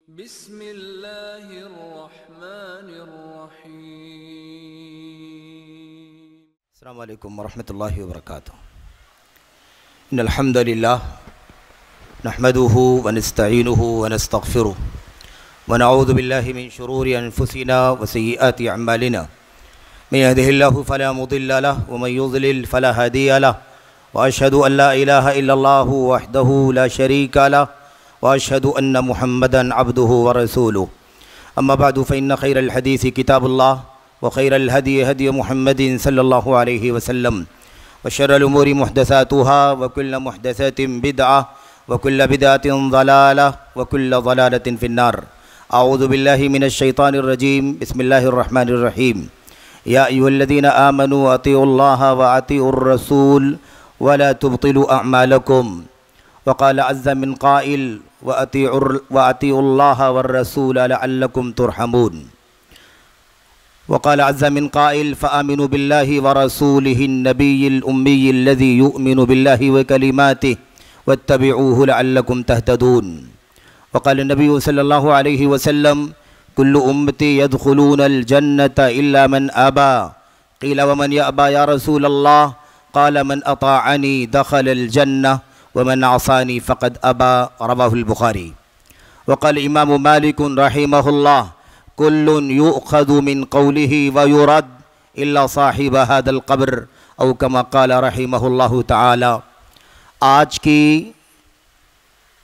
بسم اللہ الرحمن الرحیم۔ السلام علیکم ورحمۃ اللہ وبرکاتہ۔ ان الحمد للہ نحمده ونستعینه ونستغفره ونعوذ باللہ من شرور انفسنا وسیئات اعمالنا من يهده الله فلا مضل له ومن يضلل فلا هادي له واشهد ان لا اله الا الله وحده لا شريك له واشهد ان محمدا عبده ورسوله اما بعد فان خير الحديث كتاب الله وخير الهدي هدي محمد صلى الله عليه وسلم وشر الامور محدثاتها وكل محدثات بدعه وكل بدعه ضلاله وكل ضلاله في النار۔ اعوذ بالله من الشيطان الرجيم، بسم الله الرحمن الرحيم۔ يا ايها الذين آمنوا اطيعوا الله واطيعوا الرسول ولا تبطلوا اعمالكم، وقال عز من قائل وأطيعوا الله والرسول لعلكم ترحمون، وقال عز من قائل فآمنوا بالله ورسوله النبي الأمي الذي يؤمن بالله وكلماته واتبعوه لعلكم تهتدون، وقال النبي صلى الله عليه وسلم كل أمتي يدخلون الجنة إلا من أبى، قيل ومن يأبى يا رسول الله؟ قال من أطاعني دخل الجنة ومن عصاني فقد أبى، رواه البخاري۔ وقال امام مالك رحمه الله كل يؤخذ من قوله ويرد إلا صاحب هذا القبر، او كما قال رحمه الله تعالى۔ آج کی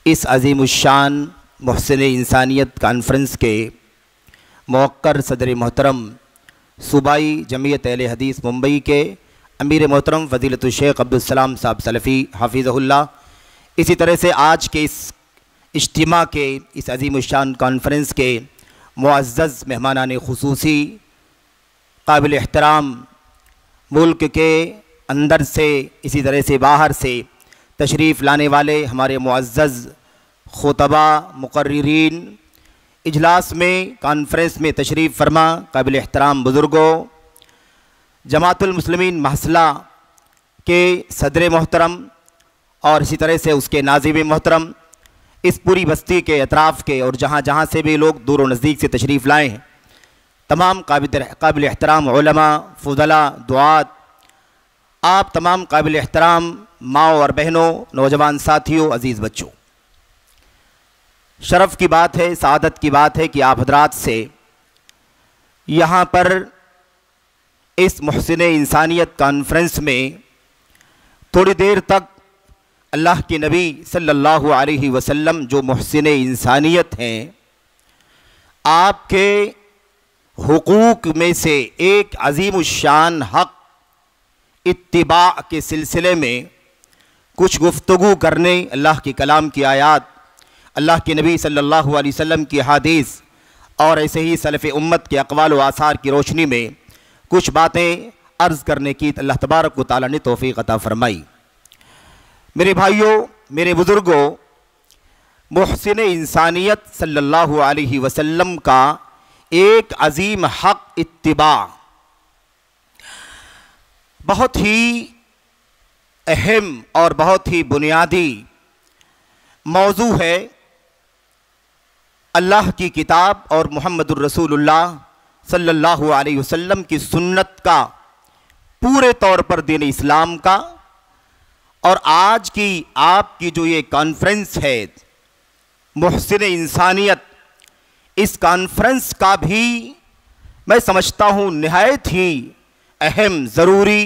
اس عظیم الشان محسن انسانیت کانفرنس کے موقر صدر محترم صوبائی جمعیت اہل حدیث ممبئی کے امیر محترم فضیلت الشیخ عبدالسلام صاحب سلفی حفظہ اللہ، اسی طرح سے آج کے اس اجتماع کے اس عظیم الشان کانفرنس کے معزز مہمانان خصوصی، قابل احترام، ملک کے اندر سے اسی طرح سے باہر سے تشریف لانے والے ہمارے معزز خطبہ، مقررین، اجلاس میں کانفرنس میں تشریف فرما قابل احترام بزرگوں، جماعت المسلمین محصلہ کے صدر محترم اور اسی طرح سے اس کے ناظم محترم، اس پوری بستی کے اطراف کے اور جہاں جہاں سے بھی لوگ دور و نزدیک سے تشریف لائے ہیں، تمام قابل احترام علماء، فضلاء، دعات، آپ تمام قابل احترام ماؤں اور بہنوں، نوجوان ساتھیوں، عزیز بچوں، شرف کی بات ہے، سعادت کی بات ہے کہ آپ حضرات سے یہاں پر اس محسن انسانیت کانفرنس میں تھوڑی دیر تک اللہ کے نبی صلی اللہ علیہ وسلم جو محسن انسانیت ہیں، آپ کے حقوق میں سے ایک عظیم الشان حق اتباع کے سلسلے میں کچھ گفتگو کرنے، اللہ کے کلام کی آیات، اللہ کے نبی صلی اللہ علیہ وسلم کی حدیث اور ایسے ہی سلف امت کے اقوال و آثار کی روشنی میں کچھ باتیں عرض کرنے کی اللہ تبارک و تعالیٰ نے توفیق عطا فرمائی۔ میرے بھائیوں، میرے بزرگوں، محسن انسانیت صلی اللہ علیہ وسلم کا ایک عظیم حق اتباع بہت ہی اہم اور بہت ہی بنیادی موضوع ہے۔ اللہ کی کتاب اور محمد الرسول اللہ صلی اللہ علیہ وسلم کی سنت کا، پورے طور پر دین اسلام کا، اور آج کی آپ کی جو یہ کانفرنس ہے محسن انسانیت، اس کانفرنس کا بھی میں سمجھتا ہوں نہایت ہی اہم، ضروری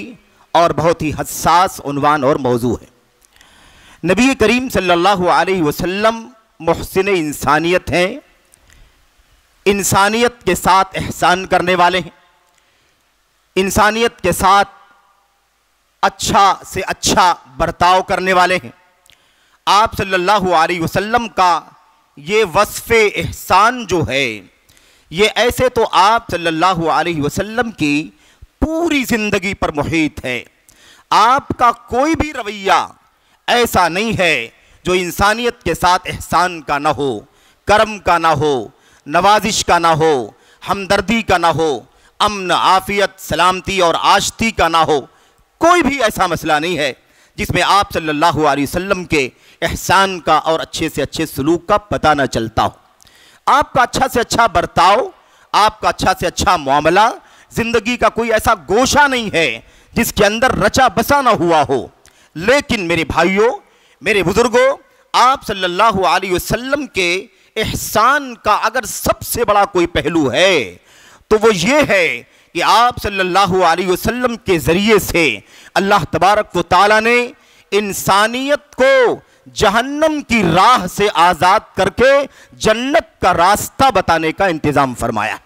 اور بہت ہی حساس عنوان اور موضوع ہے۔ نبی کریم صلی اللہ علیہ وسلم محسن انسانیت ہیں، انسانیت کے ساتھ احسان کرنے والے ہیں، انسانیت کے ساتھ اچھا سے اچھا برتاؤ کرنے والے ہیں۔ آپ صلی اللہ علیہ وسلم کا یہ وصف احسان جو ہے، یہ ایسے تو آپ صلی اللہ علیہ وسلم کی پوری زندگی پر محیط ہے۔ آپ کا کوئی بھی رویہ ایسا نہیں ہے جو انسانیت کے ساتھ احسان کا نہ ہو، کرم کا نہ ہو، نوازش کا نہ ہو، ہمدردی کا نہ ہو، امن، عافیت، سلامتی اور آشتی کا نہ ہو۔ کوئی بھی ایسا مسئلہ نہیں ہے جس میں آپ صلی اللہ علیہ وسلم کے احسان کا اور اچھے سے اچھے سلوک کا پتہ نہ چلتا ہو۔ آپ کا اچھا سے اچھا برتاؤ، آپ کا اچھا سے اچھا معاملہ، زندگی کا کوئی ایسا گوشہ نہیں ہے جس کے اندر رچا بسا نہ ہوا ہو۔ لیکن میرے بھائیوں، میرے بزرگوں، آپ صلی اللہ علیہ وسلم کے احسان کا اگر سب سے بڑا کوئی پہلو ہے تو وہ یہ ہے کہ آپ صلی اللہ علیہ وسلم کے ذریعے سے اللہ تبارک و تعالیٰ نے انسانیت کو جہنم کی راہ سے آزاد کر کے جنت کا راستہ بتانے کا انتظام فرمایا۔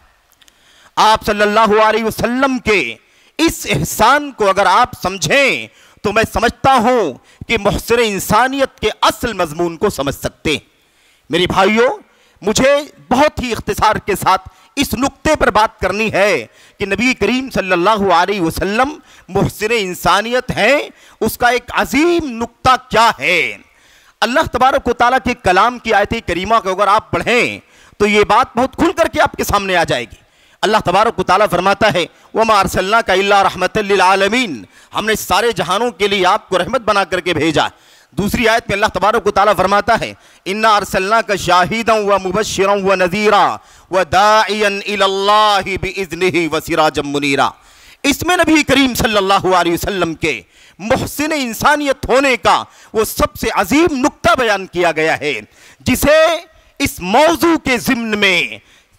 آپ صلی اللہ علیہ وسلم کے اس احسان کو اگر آپ سمجھیں تو میں سمجھتا ہوں کہ محسن انسانیت کے اصل مضمون کو سمجھ سکتے ہیں۔ میری بھائیوں، مجھے بہت ہی اختصار کے ساتھ اس نقطے پر بات کرنی ہے کہ نبی کریم صلی اللہ علیہ وسلم محسن انسانیت ہیں، اس کا ایک عظیم نقطہ کیا ہے۔ اللہ تبارک و تعالیٰ کے کلام کی آیت کریمہ کو اگر آپ پڑھیں تو یہ بات بہت کھل کر کے آپ کے سامنے آ جائے گی۔ اللہ تبارک و تعالیٰ فرماتا ہے وَمَا أَرْسَلْنَاكَ إِلَّا رَحْمَةً لِّلْعَالَمِينَ، ہم نے سارے جہانوں کے لیے آپ کو رحمت بنا کر کے بھیجا۔ دوسری آیت میں اللہ تبارک و تعالیٰ فرماتا ہے إِنَّا أَرْسَلْنَاكَ شَاهِدًا وَمُبَشِّرًا وَنَذِيرًا وَدَاعِيًا إِلَى اللَّهِ بِإِذْنِهِ وَسِرَاجًا مُنِيرًا۔ اس میں نبی کریم صلی اللہ علیہ وسلم کے محسن انسانیت ہونے کا وہ سب سے عظیم نقطہ بیان کیا گیا ہے، جسے اس موضوع کے ضمن میں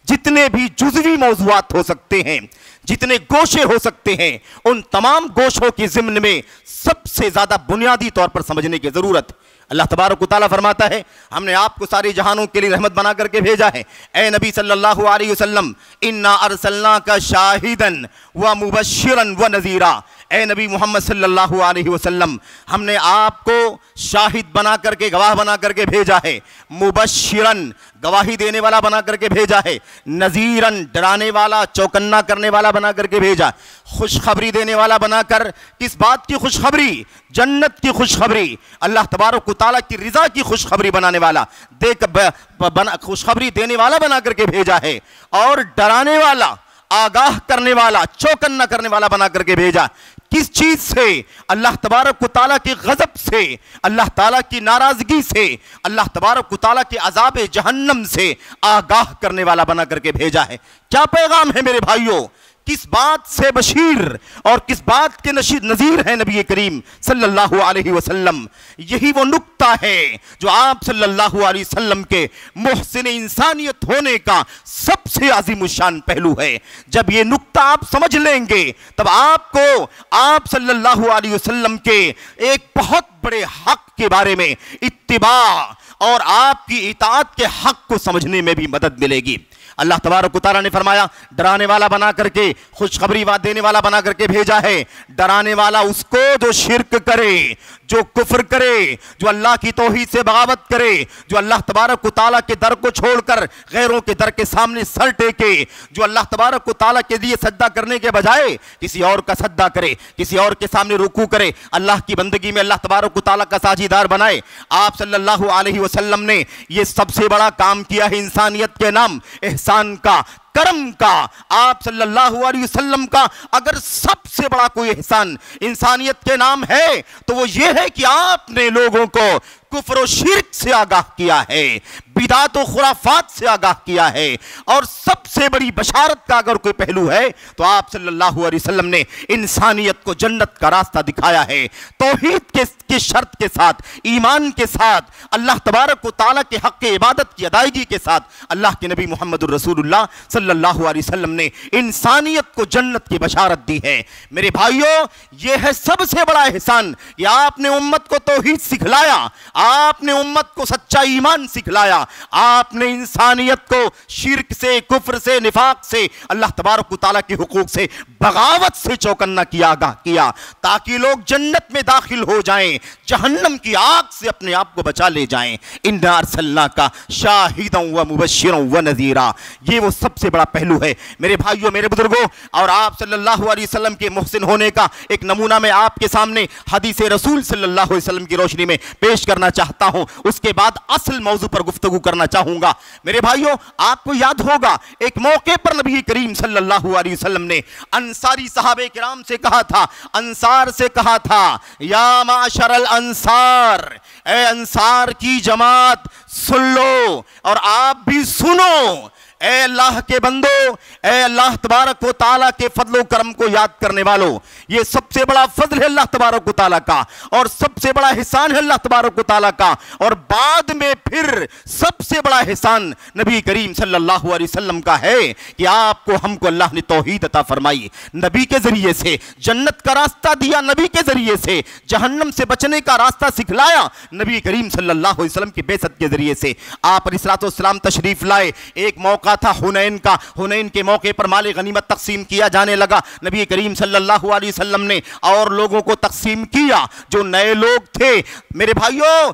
جتنے بھی جزوی موضوعات ہو سکتے ہیں، جتنے گوشے ہو سکتے ہیں، ان تمام گوشوں کے ضمن میں سب سے زیادہ بنیادی طور پر سمجھنے کی ضرورت۔ اللہ تبارک و تعالیٰ فرماتا ہے ہم نے آپ کو سارے جہانوں کے لیے رحمت بنا کر کے بھیجا ہے۔ اے نبی صلی اللہ علیہ وسلم اِنَّا أَرْسَلْنَاكَ شَاهِدًا وَمُبَشِّرًا وَنَذِيرًا، اے نبی محمد صلی اللہ علیہ وسلم ہم نے آپ کو شاہد بنا کر کے، گواہ بنا کر کے بھیجا ہے، مبشرن گواہی دینے والا بنا کر کے بھیجا ہے، نذیرن ڈرانے والا چوکنا کرنے والا بنا کر کے بھیجا، خوشخبری دینے والا بنا کر۔ کس بات کی خوشخبری؟ جنت کی خوشخبری، اللہ تبارک و تعالیٰ کی رضا کی خوشخبری بنانے والا، خوشخبری دینے والا بنا کر کے بھیجا ہے، اور ڈرانے والا، آگاہ کرنے والا، چوکنا کرنے والا بنا کر کے بھیجا۔ کس چیز سے؟ اللہ تبارک و تعالیٰ کے غضب سے، اللہ تعالیٰ کی ناراضگی سے، اللہ تبارک و تعالیٰ کے عذاب جہنم سے آگاہ کرنے والا بنا کر کے بھیجا ہے۔ کیا پیغام ہے میرے بھائیوں؟ کس بات سے بشیر اور کس بات کے نذیر ہے نبی کریم صلی اللہ علیہ وسلم؟ یہی وہ نقطہ ہے جو آپ صلی اللہ علیہ وسلم کے محسن انسانیت ہونے کا سب سے عظیم الشان پہلو ہے۔ جب یہ نقطہ آپ سمجھ لیں گے تب آپ کو آپ صلی اللہ علیہ وسلم کے ایک بہت بڑے حق کے بارے میں اتباع اور آپ کی اطاعت کے حق کو سمجھنے میں بھی مدد ملے گی۔ اللہ تبارک و تعالیٰ نے فرمایا ڈرانے والا بنا کر کے، خوشخبری دینے والا بنا کر کے بھیجا ہے۔ ڈرانے والا اس کو جو شرک کرے، جو کفر کرے، جو اللہ کی توحید سے بغاوت کرے، جو اللہ تبارک و تعالیٰ کے در کو چھوڑ کر غیروں کے در کے سامنے سر ٹیکے، جو اللہ تبارک و تعالیٰ کے لیے سجدہ کرنے کے بجائے کسی اور کا سجدہ کرے، کسی اور کے سامنے رکوع کرے، اللہ کی بندگی میں اللہ تبارک و تعالیٰ کا ساجیدار بنائے۔ آپ صلی اللہ علیہ وسلم نے یہ سب سے بڑا کام کیا ہے انسانیت کے نام، احسان کا، کرم کا۔ آپ صلی اللہ علیہ وسلم کا اگر سب سے بڑا کوئی احسان انسانیت کے نام ہے تو وہ یہ ہے کہ آپ نے لوگوں کو کفر و شرک سے آگاہ کیا ہے، بدعات و خرافات سے آگاہ کیا ہے، اور سب سے بڑی بشارت کا اگر کوئی پہلو ہے تو آپ صلی اللہ علیہ وسلم نے انسانیت کو جنت کا راستہ دکھایا ہے، توحید کے شرط کے ساتھ، ایمان کے ساتھ، اللہ تبارک و تعالیٰ کے حق عبادت کی ادائیگی کے ساتھ اللہ کے نبی محمد الرسول اللہ صلی اللہ علیہ وسلم نے انسانیت کو جنت کی بشارت دی ہے۔ میرے بھائیوں، یہ ہے سب سے بڑا احسان کہ آپ نے امت کو توحید سکھلایا، آپ نے امت کو سچا ایمان سکھلایا، آپ نے انسانیت کو شرک سے، کفر سے، نفاق سے، اللہ تبارک و تعالیٰ کے حقوق سے، بغاوت سے چوکنا کیا، آگاہ کیا، تاکہ لوگ جنت میں داخل ہو جائیں، جہنم کی آگ سے اپنے آپ کو بچا لے جائیں۔ اِنَّا أَرْسَلْنَاكَ شَاهِدًا وَمُبَشِّرًا وَنَذِيرًا، یہ وہ سب سے بڑا پہلو ہے میرے بھائیوں، میرے بزرگوں۔ اور آپ صلی اللہ علیہ وسلم کے محسن ہونے کا ایک نمونہ میں آپ کے سامنے حدیث رسول صلی اللہ علیہ وسلم کی روشنی میں پیش کرنا چاہتا ہوں، اس کے بعد اصل موضوع پر گفتگو کرنا چاہوں گا۔ میرے بھائیوں، آپ کو یاد ہوگا ایک موقع پر نبی کریم صلی اللہ علیہ وسلم نے انصاری صحابہ کرام سے کہا تھا، انصار سے کہا تھا، یا معشر الانصار، اے انصار کی جماعت سن لو اور آپ بھی سنو، اے اللہ کے بندو، اے اللہ تبارک و تعالیٰ کے فضل و کرم کو یاد کرنے والوں، یہ سب سے بڑا فضل ہے اللہ تبارک و تعالیٰ کا، اور سب سے بڑا احسان ہے اللہ تبارک و تعالیٰ کا، اور بعد میں پھر سب سے بڑا احسان نبی کریم صلی اللہ علیہ وسلم کا ہے کہ آپ کو ہم کو اللہ نے توحید عطا فرمائی، نبی کے ذریعے سے جنت کا راستہ دیا، نبی کے ذریعے سے جہنم سے بچنے کا راستہ سکھلایا، نبی کریم صلی اللہ علیہ وسلم کی بعثت کے ذریعے سے آپ علیہ السلام تشریف لائے۔ ایک موقع تھا حنین کا، حنین کے موقع پر مال غنیمت تقسیم کیا جانے لگا، نبی کریم صلی اللہ علیہ وسلم نے اور لوگوں کو تقسیم کیا، جو نئے لوگ تھے میرے بھائیوں،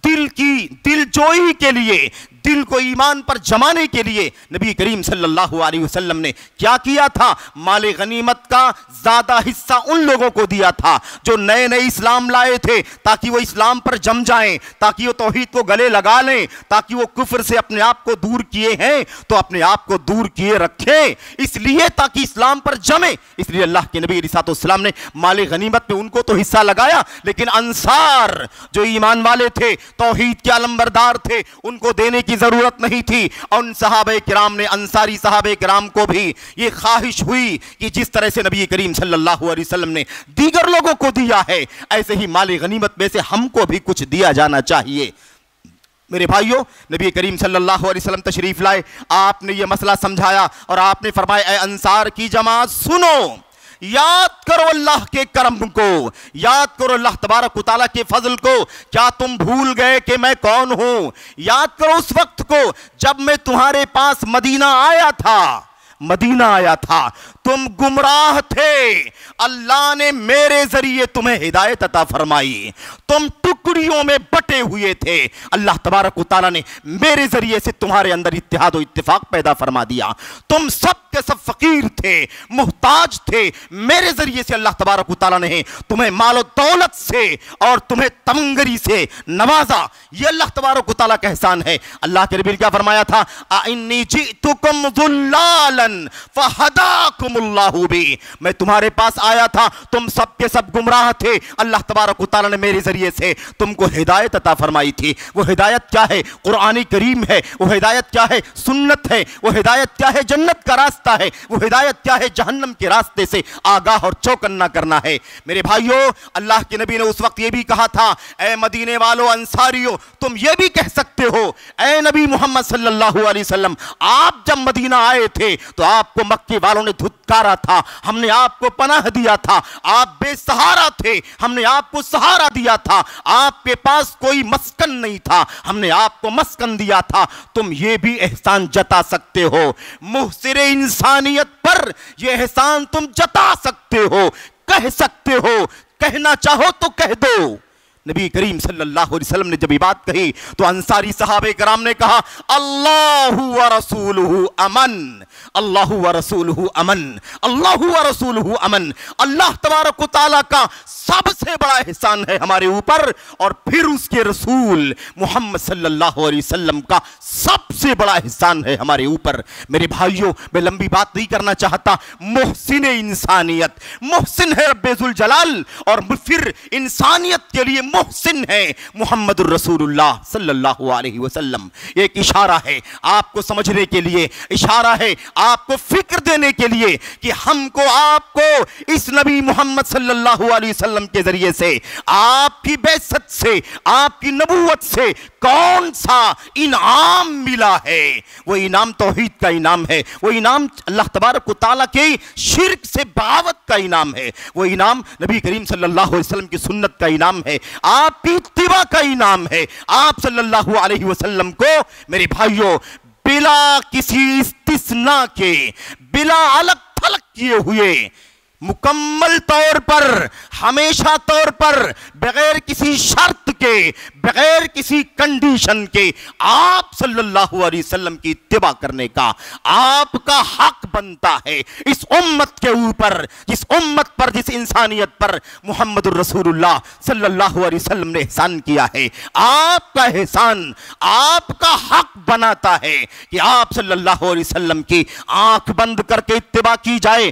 دل جوئی کے لیے، دل کو ایمان پر جمانے کے لیے نبی کریم صلی اللہ علیہ وسلم نے کیا کیا تھا؟ مال غنیمت کا زیادہ حصہ ان لوگوں کو دیا تھا جو نئے نئے اسلام لائے تھے، تاکہ وہ اسلام پر جم جائیں، تاکہ وہ توحید کو گلے لگا لیں، تاکہ وہ کفر سے اپنے آپ کو دور کیے ہیں تو اپنے آپ کو دور کیے رکھیں، اس لیے تاکہ اسلام پر جمیں۔ اس لیے اللہ کے نبی علیہ السلام نے مال غنیمت میں ان کو تو حصہ لگایا، لیکن انصار جو ایمان والے تھے، توحید کے علمبردار تھے، ان کو دینے کی ضرورت نہیں تھی۔ اور ان صحابہ کرام نے، انصاری صحابہ کرام کو بھی یہ خواہش ہوئی کہ جس طرح سے نبی کریم صلی اللہ علیہ وسلم نے دیگر لوگوں کو دیا ہے، ایسے ہی مال غنیمت میں سے ہم کو بھی کچھ دیا جانا چاہیے۔ میرے بھائیوں، نبی کریم صلی اللہ علیہ وسلم تشریف لائے، آپ نے یہ مسئلہ سمجھایا اور آپ نے فرمایا اے انصار کی جماعت سنو، یاد کرو اللہ کے کرم کو، یاد کرو اللہ تبارک و تعالیٰ کے فضل کو، کیا تم بھول گئے کہ میں کون ہوں؟ یاد کرو اس وقت کو جب میں تمہارے پاس مدینہ آیا تھا، تم گمراہ تھے، اللہ نے میرے ذریعے تمہیں ہدایت عطا فرمائی، تم ٹکڑیوں میں بٹے ہوئے تھے، اللہ تبارک و تعالیٰ نے میرے ذریعے سے تمہارے اندر اتحاد و اتفاق پیدا فرما دیا، تم سب کے سب فقیر تھے، محتاج تھے، میرے ذریعے سے اللہ تبارک و تعالیٰ نے تمہیں مال و دولت سے اور تمہیں تمنگری سے نوازا، یہ اللہ تبارک و تعالیٰ کا احسان ہے۔ اللہ کے نبی نے کیا فرمایا تھا؟ اِنِّی جِئْتُکُمْ ضُلَّالًا فَہَدَاکُمُ اللَّهُ بِی، میں تمہارے پاس آیا تھا، تم سب کے سب گمراہ تھے، اللہ تبارک و تعالیٰ نے میرے ذریعے سے تم کو ہدایت عطا فرمائی تھی۔ وہ ہدایت کیا ہے؟ قرآن کریم ہے، وہ ہدایت کیا ہے؟ سنت ہے، وہ ہدایت کیا ہے؟ جنت کا راستہ ہے، وہ ہدایت کیا ہے؟ جہنم کے راستے سے آگاہ اور چوکن نہ کرنا ہے۔ میرے بھائیوں، اللہ کے نبی نے اس وقت یہ بھی کہا تھا اے مدینے والو انصاریو، تم یہ بھی کہہ سکتے ہو اے نبی محمد صلی اللہ علیہ وسلم، آپ جب مدینہ آئے تھے تو آپ کو مکے والوں نے دھتکارا تھا، ہم نے آپ کو پناہ دیا تھا، آپ بے سہارا تھے، ہم نے آپ کو سہارا دیا تھا، آپ کے پاس کوئی مسکن نہیں تھا، ہم نے آپ کو مسکن دیا تھا، تم یہ بھی احسان جتا سکتے ہو، محسن انسانیت پر یہ احسان تم جتا سکتے ہو، کہہ سکتے ہو، کہنا چاہو تو کہہ دو۔ نبی کریم صلی اللہ علیہ وسلم نے جب یہ بات کہی تو انصاری صحابہ کرام نے کہا اللہ ورسولہ امن، اللہ ورسولہ امن، اللہ ورسولہ امن، اللہ تبارک و تعالیٰ کا سب سے بڑا احسان ہے ہمارے اوپر، اور پھر اس کے رسول محمد صلی اللہ علیہ وسلم کا سب سے بڑا احسان ہے ہمارے اوپر۔ میرے بھائیوں، میں لمبی بات نہیں کرنا چاہتا، محسن انسانیت، محسن ہے رب ذوالجلال، اور پھر انسانیت کے لیے محسن ہے محمد الرسول اللہ صلی اللہ علیہ وسلم۔ ایک اشارہ ہے آپ کو سمجھنے کے لیے، اشارہ ہے آپ کو فکر دینے کے لیے کہ ہم کو آپ کو اس نبی محمد صلی اللہ علیہ وسلم کے ذریعے سے، آپ کی بعثت سے، آپ کی نبوت سے کون سا انعام ملا ہے؟ وہ انعام توحید کا انعام ہے، وہ انعام اللہ تبارک و تعالیٰ کے شرک سے بغاوت کا انعام ہے، وہ انعام نبی کریم صلی اللہ علیہ وسلم کی سنت کا انعام ہے، آپ کی اتباع کا انعام ہے۔ آپ صلی اللہ علیہ وسلم کو میرے بھائیوں بلا کسی استثناء کے، بلا الگ تھلگ کیے ہوئے، مکمل طور پر، ہمیشہ طور پر، بغیر کسی شرط کے، بغیر کسی کنڈیشن کے آپ صلی اللہ علیہ وسلم کی اتباع کرنے کا آپ کا حق بنتا ہے اس امت کے اوپر، جس امت پر، جس انسانیت پر محمد الرسول اللہ صلی اللہ علیہ وسلم نے احسان کیا ہے۔ آپ کا احسان آپ کا حق بناتا ہے کہ آپ صلی اللہ علیہ وسلم کی آنکھ بند کر کے اتباع کی جائے،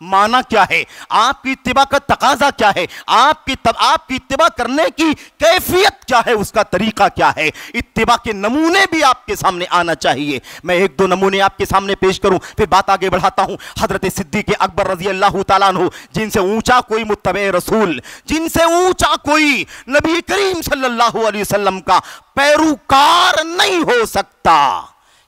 معنی کیا ہے، آپ کی اتباع کا تقاضا کیا ہے، آپ کی اتباع کرنے کی کیفیت کیا ہے، اس کا طریقہ کیا ہے، اتباع کے نمونے بھی آپ کے سامنے آنا چاہیے۔ میں ایک دو نمونے آپ کے سامنے پیش کروں پھر بات آگے بڑھاتا ہوں۔ حضرت صدیق اکبر رضی اللہ تعالیٰ عنہ، جن سے اونچا کوئی متبع رسول، جن سے اونچا کوئی نبی کریم صلی اللہ علیہ وسلم کا پیروکار نہیں ہو سکتا،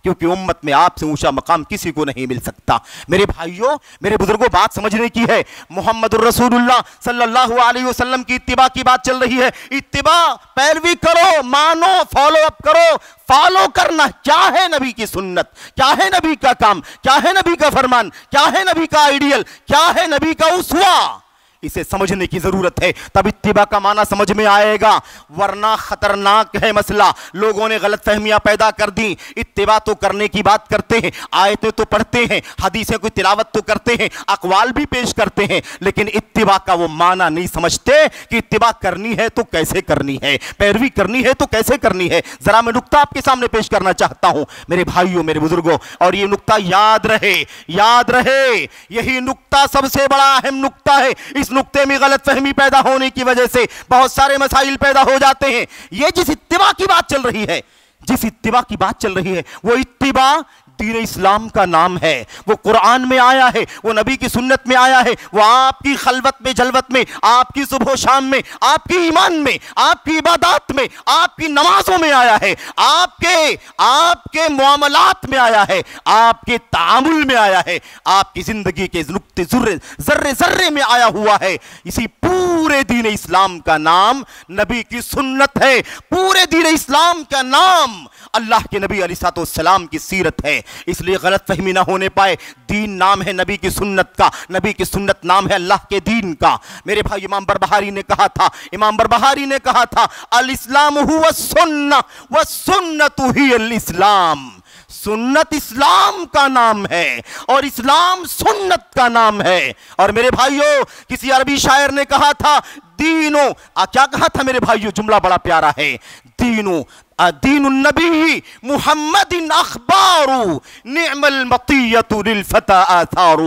کیونکہ امت میں آپ سے اونچا مقام کسی کو نہیں مل سکتا۔ میرے بھائیوں، میرے بزرگوں، بات سمجھنے کی ہے۔ محمد الرسول اللہ صلی اللہ علیہ وسلم کی اتباع کی بات چل رہی ہے۔ اتباع، پیروی کرو، مانو، فالو اپ کرو۔ فالو کرنا کیا ہے؟ نبی کی سنت کیا ہے، نبی کا کام کیا ہے، نبی کا فرمان کیا ہے، نبی کا آئیڈیل کیا ہے، نبی کا اسوہ، اسے سمجھنے کی ضرورت ہے، تب اتباع کا معنی سمجھ میں آئے گا، ورنہ خطرناک ہے مسئلہ۔ لوگوں نے غلط فہمیاں پیدا کر دی۔ اتباع تو کرنے کی بات کرتے ہیں، آیتیں تو پڑھتے ہیں، حدیثیں کوئی تلاوت تو کرتے ہیں، اقوال بھی پیش کرتے ہیں، لیکن اتباع کا وہ معنی نہیں سمجھتے کہ اتباع کرنی ہے تو کیسے کرنی ہے، پیروی کرنی ہے تو کیسے کرنی ہے۔ ذرا میں نقطہ آپ کے سامنے پیش کرنا چاہتا ہوں میرے بھائیوں، میرے بزرگوں، اور یہ نقطہ یاد رہے، یہی نقطہ سب سے بڑا اہم نقطہ ہے۔ اس نقطے میں غلط فہمی پیدا ہونے کی وجہ سے بہت سارے مسائل پیدا ہو جاتے ہیں۔ یہ جس اتباع کی بات چل رہی ہے، وہ اتباع دین اسلام کا نام ہے، وہ قرآن میں آیا ہے، وہ نبی کی سنت میں آیا ہے، وہ آپ کی خلوت میں جلوت میں، آپ کی صبح و شام میں، آپ کی ایمان میں، آپ کی عبادات میں، آپ کی نمازوں میں آیا ہے، آپ کے معاملات میں آیا ہے، آپ کے تعامل میں آیا ہے، آپ کی زندگی کے نقطے ذرے میں آیا ہوا ہے۔ اسی پورے دین اسلام کا نام نبی کی سنت ہے، پورے دین اسلام کا نام اللہ کے نبی علیہ السلام کی سیرت ہے۔ اس لیے غلط فہمی نہ ہونے پائے، دین نام ہے نبی کی سنت کا، نبی کی سنت نام ہے اللہ کے دین کا۔ میرے بھائی، امام بربہاری نے کہا تھا الاسلام هو السنہ والسنت ہی الاسلام۔ سنت اسلام کا نام ہے اور اسلام سنت کا نام ہے۔ اور میرے بھائیوں، کسی عربی شاعر نے کہا تھا کیا کہا تھا میرے بھائیوں؟ جملہ بڑا پیارا ہے، دین النبی محمد اخبار نعم المطیۃ للفتى آثار۔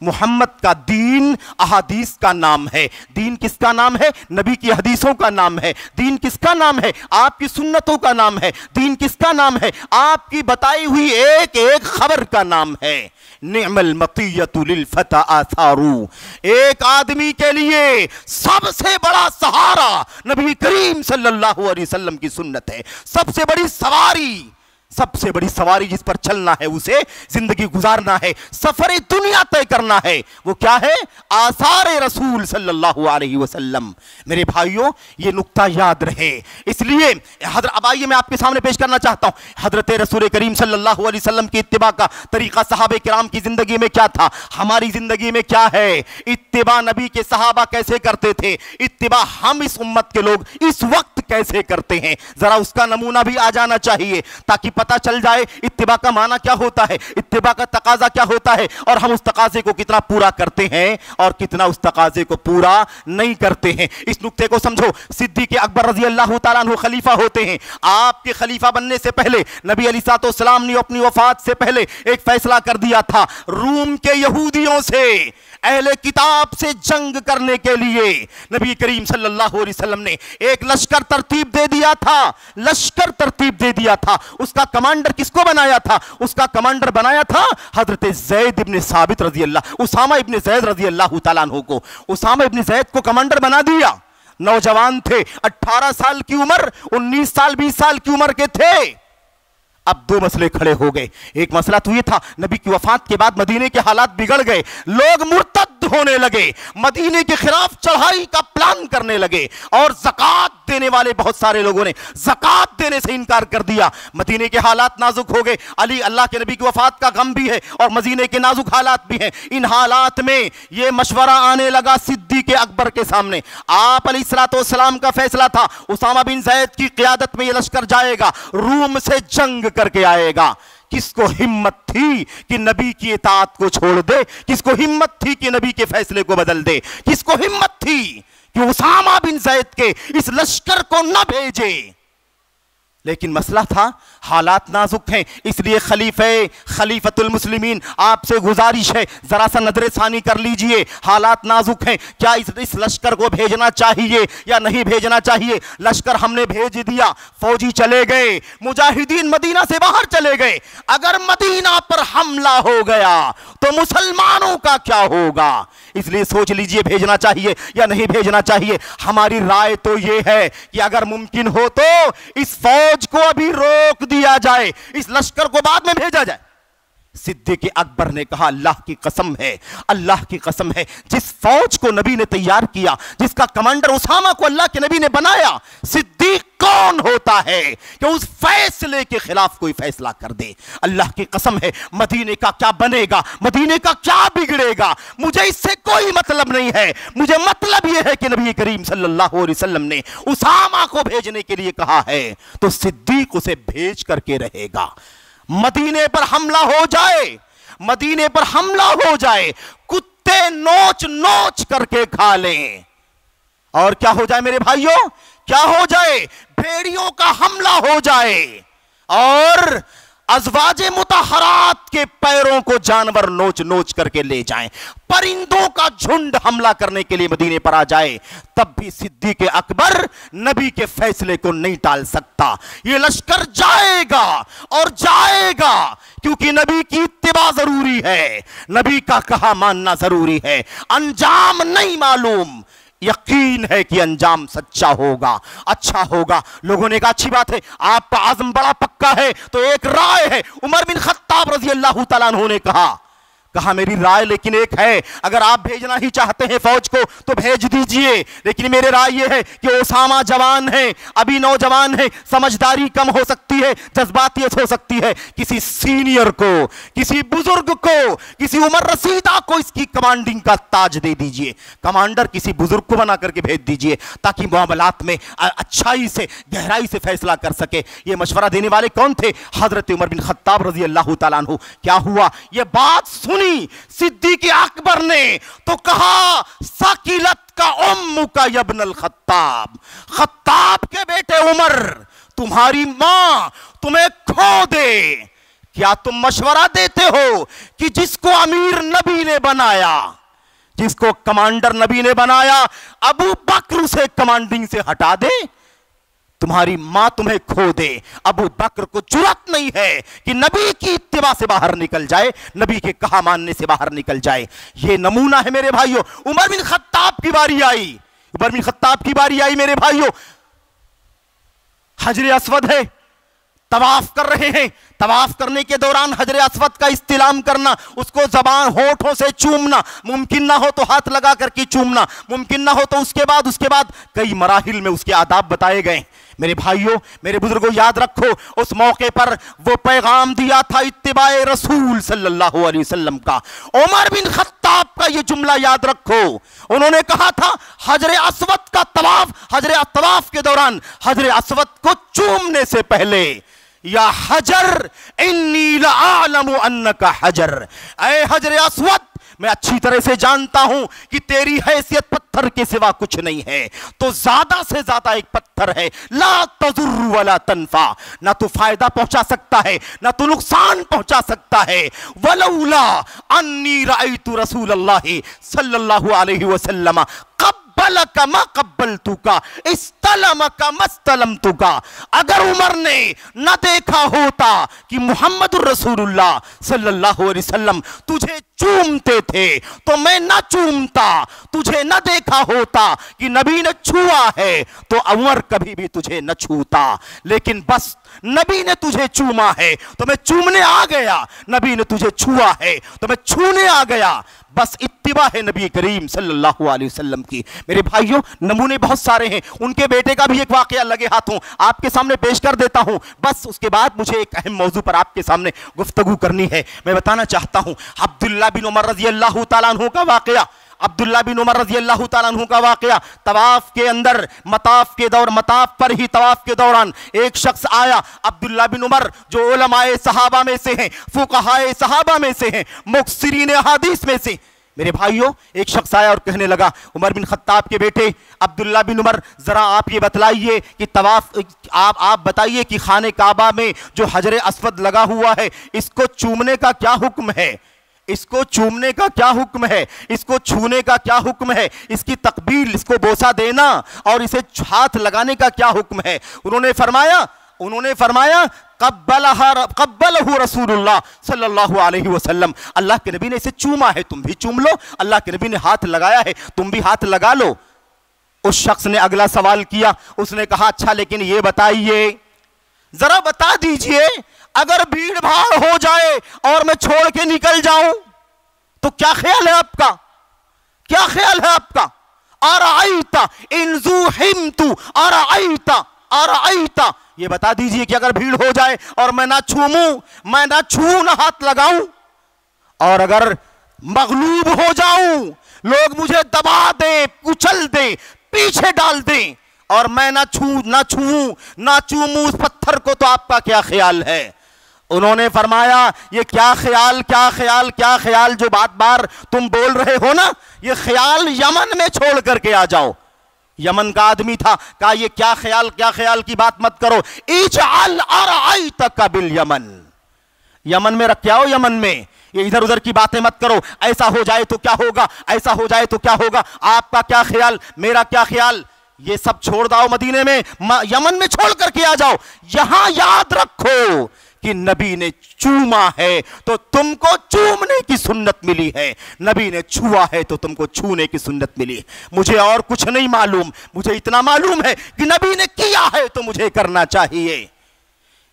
محمد کا دین احادیث کا نام ہے۔ دین کس کا نام ہے؟ نبی کی حدیثوں کا نام ہے۔ دین کس کا نام ہے؟ آپ کی سنتوں کا نام ہے۔ دین کس کا نام ہے؟ آپ کی بتائی ہوئی ایک ایک خبر کا نام ہے۔ نعم المطیۃ للفتى آثار۔ ایک آدمی کے لیے سب سے بڑا سہارا نبی کریم صلی اللہ علیہ وسلم کی سنت ہے۔ سب سے بڑی سواری جس پر چلنا ہے، اسے زندگی گزارنا ہے، سفر دنیا طے کرنا ہے، وہ کیا ہے؟ آثار رسول صلی اللہ علیہ وسلم۔ میرے بھائیوں، یہ نقطہ یاد رہے۔ اس لیے اب آئیے میں آپ کے سامنے پیش کرنا چاہتا ہوں حضرت رسول کریم صلی اللہ علیہ وسلم کی اتباع کا طریقہ صحابہ کرام کی زندگی میں کیا تھا، ہماری زندگی میں کیا ہے۔ اتباع نبی کے صحابہ کیسے کرتے تھے، اتباع ہم اس امت کے لوگ اس وقت کیسے کرتے ہیں، ذرا اس کا نمونہ بھی آ جانا چاہیے تاکہ پتہ چل جائے اتباع کا معنی کیا ہوتا ہے، اتباع کا تقاضا کیا ہوتا ہے، اور ہم اس تقاضے کو کتنا پورا کرتے ہیں اور کتنا اس تقاضے کو پورا نہیں کرتے ہیں۔ اس نقطے کو سمجھو۔ صدیق اکبر رضی اللہ تعالیٰ عنہ خلیفہ ہوتے ہیں۔ آپ کے خلیفہ بننے سے پہلے نبی علیہ السلام نے اپنی وفات سے پہلے ایک فیصلہ کر دیا تھا، روم کے یہودیوں سے، اہل کتاب سے جنگ کرنے کے لیے نبی کریم صلی اللہ علیہ وسلم نے ایک لشکر ترتیب دے دیا تھا۔ اس کا کمانڈر کس کو بنایا تھا؟ اس کا کمانڈر بنایا تھا حضرت زید ابن ثابت رضی اللہ، اسامہ ابن زید رضی اللہ تعالیٰ عنہ کو۔ اسامہ ابن زید کو کمانڈر بنا دیا۔ نوجوان تھے، 18 سال کی عمر، 19 سال 20 سال کی عمر کے تھے۔ اب دو مسئلے کھڑے ہو گئے۔ ایک مسئلہ تو یہ تھا، نبی کی وفات کے بعد مدینے کے حالات بگڑ گئے، لوگ مرتد ہونے لگے، مدینے کے خلاف چڑھائی کا پلان کرنے لگے، اور زکوٰۃ دینے والے بہت سارے لوگوں نے زکوٰۃ دینے سے انکار کر دیا۔ مدینے کے حالات نازک ہو گئے، اللہ کے نبی کی وفات کا غم بھی ہے اور مدینے کے نازک حالات بھی ہیں۔ ان حالات میں یہ مشورہ آنے لگا صدیق اکبر کے سامنے۔ آپ علیہ السلام کا فیصلہ تھا، اسامہ بن زید کی قیادت میں یہ لشکر جائے گا، روم سے جنگ کر کے آئے گا۔ کس کو ہمت تھی کہ نبی کی اطاعت کو چھوڑ دے؟ کس کو ہمت تھی کہ نبی کے فیصلے کو بدل دے؟ کس کو ہمت تھی کہ اسامہ بن زید کے اس لشکر کو نہ بھیجے؟ لیکن مسئلہ تھا حالات نازک ہیں، اس لیے خلیفۃ المسلمین آپ سے گزارش ہے ذرا سا نظر ثانی کر لیجئے، حالات نازک ہیں، کیا اس لشکر کو بھیجنا چاہیے یا نہیں بھیجنا چاہیے؟ لشکر ہم نے بھیج دیا، فوجی چلے گئے، مجاہدین مدینہ سے باہر چلے گئے، اگر مدینہ پر حملہ ہو گیا تو مسلمانوں کا کیا ہوگا؟ اس لیے سوچ لیجئے بھیجنا چاہیے یا نہیں بھیجنا چاہیے۔ ہماری رائے تو یہ ہے کہ اگر ممکن ہو تو اس فوج کو ابھی روک دیا جائے، اس لشکر کو بعد میں بھیجا جائے۔ صدیق اکبر نے کہا اللہ کی قسم ہے، اللہ کی قسم ہے، جس فوج کو نبی نے تیار کیا، جس کا کمانڈر اسامہ کو اللہ کے نبی نے بنایا، صدیق کون ہوتا ہے کہ اس فیصلے کے خلاف کوئی فیصلہ کر دے؟ اللہ کی قسم ہے، مدینے کا کیا بنے گا، مدینے کا کیا بگڑے گا، مجھے اس سے کوئی مطلب نہیں ہے، مجھے مطلب یہ ہے کہ نبی کریم صلی اللہ علیہ وسلم نے اسامہ کو بھیجنے کے لیے کہا ہے تو صدیق اسے بھیج کر کے رہے گا۔ مدینے پر حملہ ہو جائے، مدینے پر حملہ ہو جائے، کتے نوچ نوچ کر کے کھا لیں، اور کیا ہو جائے میرے بھائیوں، کیا ہو جائے؟ بھیڑیوں کا حملہ ہو جائے اور ازواج مطہرات کے پیروں کو جانور نوچ نوچ کر کے لے جائیں، پرندوں کا جھنڈ حملہ کرنے کے لیے مدینے پر آ جائے، تب بھی صدیق اکبر نبی کے فیصلے کو نہیں ٹال سکتا۔ یہ لشکر جائے گا اور جائے گا، کیونکہ نبی کی اتباع ضروری ہے، نبی کا کہا ماننا ضروری ہے۔ انجام نہیں معلوم، یقین ہے کہ انجام سچا ہوگا، اچھا ہوگا۔ لوگوں نے کہا اچھی بات ہے، آپ کا عزم بڑا پکا ہے، تو ایک رائے ہے۔ عمر بن خطاب رضی اللہ تعالیٰ عنہ نے کہا میری رائے لیکن ایک ہے، اگر آپ بھیجنا ہی چاہتے ہیں فوج کو تو بھیج دیجئے، لیکن میرے رائے یہ ہے کہ اسامہ جوان ہے، ابھی نوجوان ہے، سمجھداری کم ہو سکتی ہے، جذباتیت ہو سکتی ہے، کسی سینئر کو، کسی بزرگ کو، کسی عمر رسیدہ کو اس کی کمانڈنگ کا تاج دے دیجئے، کمانڈر کسی بزرگ کو بنا کر کے بھیج دیجئے تاکہ معاملات میں اچھائی سے، گہرائی سے فیصلہ کر سکے۔ یہ مشورہ دینے والے کون تھے؟ حضرت عمر بن خطاب رضی اللہ تعالیٰ عنہ۔ کیا ہوا؟ یہ بات سنی صدیق اکبر نے تو کہا ثقلت کا امک یا ابن الخطاب، خطاب کے بیٹے عمر، تمہاری ماں تمہیں کھو دے۔ کیا تم مشورہ دیتے ہو کہ جس کو امیر نبی نے بنایا، جس کو کمانڈر نبی نے بنایا، ابو بکر اسے کمانڈنگ سے ہٹا دے؟ تمہاری ماں تمہیں کھو دے۔ ابو بکر کو جرأت نہیں ہے کہ نبی کی اتباع سے باہر نکل جائے، نبی کے کہا ماننے سے باہر نکل جائے۔ یہ نمونہ ہے میرے بھائیوں۔ عمر بن خطاب کی باری آئی، عمر بن خطاب کی باری آئی میرے بھائیوں، حجر اسود ہے، طواف کر رہے ہیں، طواف کرنے کے دوران حجر اسود کا استلام کرنا، اس کو زبان ہونٹوں سے چومنا، ممکن نہ ہو تو ہاتھ لگا کر کے چومنا، ممکن نہ ہو تو اس کے بعد کئی مراحل میں اس کے آداب بتائے گئے۔ میرے بھائیوں، میرے بزرگوں، یاد رکھو اس موقع پر وہ پیغام دیا تھا اتباع رسول صلی اللہ علیہ وسلم کا۔ عمر بن خطاب کا یہ جملہ یاد رکھو، انہوں نے کہا تھا حجر اسود کا طواف کے دوران حجر اسود کو چومنے سے پہلے، یا حجر انی لعالم انک حجر، اے حجر اسود میں اچھی طرح سے جانتا ہوں کہ تیری حیثیت پتھر کے سوا کچھ نہیں ہے، تو زیادہ سے زیادہ ایک پتھر ہے، لا تضر ولا تنفع، نہ تو فائدہ پہنچا سکتا ہے نہ تو نقصان پہنچا سکتا ہے۔ ولولا انی رأیت رسول اللہ صلی اللہ علیہ وسلم قبلک ما قبلتک استلمک ما استلمتک، اگر عمر نے نہ دیکھا ہوتا کہ محمد الرسول اللہ صلی اللہ علیہ وسلم تجھے چومتے تھے تو میں نہ چومتا، تجھے نہ دیکھا ہوتا کہ نبی نے چھوا ہے تو عمر کبھی بھی تجھے نہ چھوتا، لیکن بس نبی نے تجھے چوما ہے تو میں چومنے آ گیا، نبی نے تجھے چھوا ہے تو میں چھونے آ گیا، بس اتباع ہے نبی کریم صلی اللہ علیہ وسلم کی۔ میرے بھائیوں، نمونے بہت سارے ہیں، ان کے بیٹے کا بھی ایک واقعہ لگے ہاتھوں آپ کے سامنے پیش کر دیتا ہوں، بس اس کے بعد مجھے ایک اہم موضوع پر آپ کے سامنے گفتگو کرنی ہے۔ میں بتانا چاہتا ہوں عبداللہ بن عمر رضی اللہ تعالیٰ عنہ کا واقعہ، عبداللہ بن عمر رضی اللہ تعالیٰ عنہ کا واقعہ، طواف کے اندر مطاف پر ہی طواف کے دوران ایک شخص آیا، عبداللہ بن عمر جو علماء صحابہ میں سے ہیں، فقہاء صحابہ میں سے ہیں، مکثرین حدیث میں سے، میرے بھائیوں، ایک شخص آیا اور کہنے لگا، عمر بن خطاب کے بیٹے عبداللہ بن عمر، ذرا آپ یہ بتلائیے کہ طواف آپ بتائیے کہ خانہ کعبہ میں جو حجر اسود لگا ہوا ہے اس کو چومنے کا کیا حکم ہے؟ اس کو چومنے کا کیا حکم ہے؟ اس کو چھونے کا کیا حکم ہے؟ اس کی تقبیل، اس کو بوسہ دینا اور اسے ہاتھ لگانے کا کیا حکم ہے؟ انہوں نے فرمایا قبلہ رسول اللہ صلی اللہ علیہ وسلم، اللہ کے نبی نے اسے چوما ہے، تم بھی چوم لو، اللہ کے نبی نے ہاتھ لگایا ہے، تم بھی ہاتھ لگا لو۔ اس شخص نے اگلا سوال کیا، اس نے کہا اچھا لیکن یہ بتائیے، ذرا بتا دیجئے، اگر بھیڑ بھاڑ ہو جائے اور میں چھوڑ کے نکل جاؤں تو کیا خیال ہے آپ کا؟ کیا خیال ہے آپ کا؟ ارائیت ان زوحمت، ارائیت، یہ بتا دیجئے کہ اگر بھیڑ ہو جائے اور میں نہ چھوؤں نہ ہاتھ لگاؤں، اور اگر مغلوب ہو جاؤں، لوگ مجھے دبا دیں، کچل دیں، پیچھے ڈال دیں، اور میں نہ چھوؤں نہ چوموں اس پتھر کو، تو آپ کا کیا خیال ہے؟ انہوں نے فرمایا یہ کیا خیال جو بات بار تم بول رہے ہو نا، یہ خیال یمن میں چھوڑ کر کے آ جاؤ۔ یمن کا آدمی تھا، کہا یہ کیا خیال کی بات مت کرو، اجعل ارائیتک بالیمن، یمن میں رکھ کے آؤ، یمن میں، یہ ادھر ادھر کی باتیں مت کرو، ایسا ہو جائے تو کیا ہوگا، ایسا ہو جائے تو کیا ہوگا، آپ کا کیا خیال، میرا کیا خیال، یہ سب چھوڑ داؤ، مدینے میں، یمن میں چھوڑ کر کے آ جاؤ، یہاں یاد رکھو کہ نبی نے چوما ہے تو تم کو چومنے کی سنت ملی ہے، نبی نے چھوا ہے تو تم کو چھونے کی سنت ملی۔ مجھے اور کچھ نہیں معلوم، مجھے اتنا معلوم ہے کہ نبی نے کیا ہے تو مجھے کرنا چاہیے۔